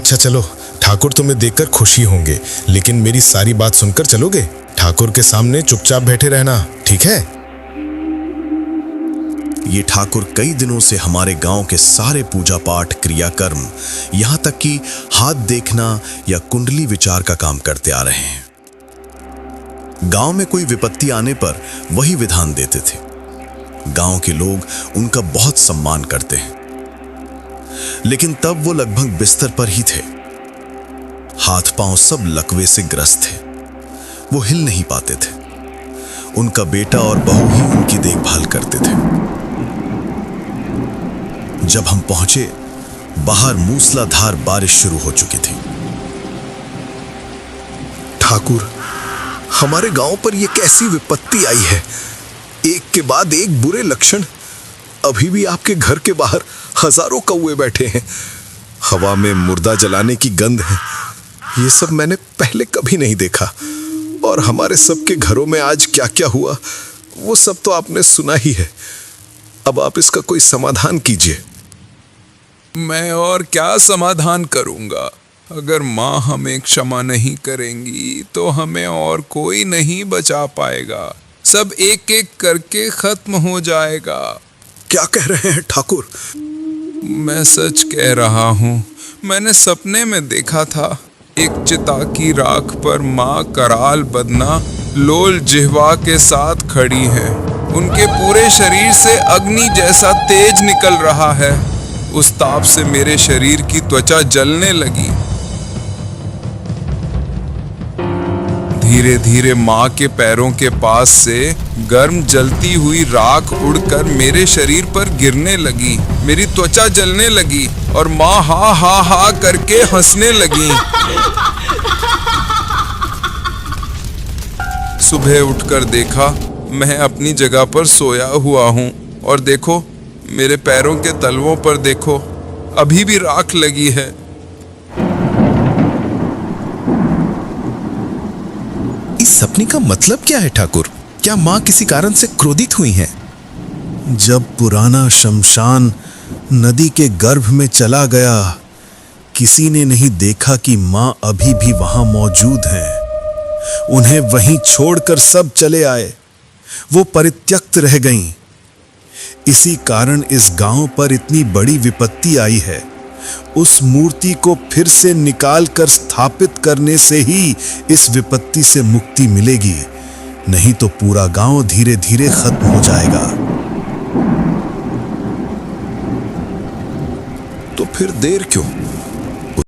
अच्छा चलो, ठाकुर तुम्हें देखकर खुशी होंगे, लेकिन मेरी सारी बात सुनकर चलोगे। ठाकुर के सामने चुपचाप बैठे रहना, ठीक है? ये ठाकुर कई दिनों से हमारे गांव के सारे पूजा पाठ, क्रियाकर्म, यहां तक कि हाथ देखना या कुंडली विचार का काम करते आ रहे हैं। गांव में कोई विपत्ति आने पर वही विधान देते थे। गांव के लोग उनका बहुत सम्मान करते हैं, लेकिन तब वो लगभग बिस्तर पर ही थे। हाथ पांव सब लकवे से ग्रस्त थे, वो हिल नहीं पाते थे। उनका बेटा और बहू ही उनकी देखभाल करते थे। जब हम पहुंचे, बाहर मूसलाधार बारिश शुरू हो चुकी थी। ठाकुर, हमारे गांव पर यह कैसी विपत्ति आई है? एक के बाद एक बुरे लक्षण। अभी भी आपके घर के बाहर हजारों कौवे बैठे हैं। हवा में मुर्दा जलाने की गंध है। ये सब मैंने पहले कभी नहीं देखा। और हमारे सबके घरों में आज क्या क्या हुआ, वो सब तो आपने सुना ही है। अब आप इसका कोई समाधान कीजिए। मैं और क्या समाधान करूंगा? अगर माँ हमें क्षमा नहीं करेंगी तो हमें और कोई नहीं बचा पाएगा। सब एक एक करके खत्म हो जाएगा। क्या कह रहे हैं ठाकुर? मैं सच कह रहा हूँ। मैंने सपने में देखा था, एक चिता की राख पर माँ कराल बदना लोल जिह्वा के साथ खड़ी है। उनके पूरे शरीर से अग्नि जैसा तेज निकल रहा है। उस ताप से मेरे शरीर की त्वचा जलने लगी। धीरे धीरे माँ के पैरों के पास से गर्म जलती हुई राख उड़कर मेरे शरीर पर गिरने लगी। मेरी त्वचा जलने लगी और माँ हा हा हा करके हंसने लगी। सुबह उठकर देखा, मैं अपनी जगह पर सोया हुआ हूँ और देखो, मेरे पैरों के तलवों पर देखो, अभी भी राख लगी है। इस सपने का मतलब क्या है ठाकुर? क्या माँ किसी कारण से क्रोधित हुई हैं? जब पुराना शमशान नदी के गर्भ में चला गया, किसी ने नहीं देखा कि माँ अभी भी वहां मौजूद हैं। उन्हें वहीं छोड़कर सब चले आए। वो परित्यक्त रह गईं। इसी कारण इस गांव पर इतनी बड़ी विपत्ति आई है। उस मूर्ति को फिर से निकाल कर स्थापित करने से ही इस विपत्ति से मुक्ति मिलेगी, नहीं तो पूरा गांव धीरे धीरे खत्म हो जाएगा। तो फिर देर क्यों?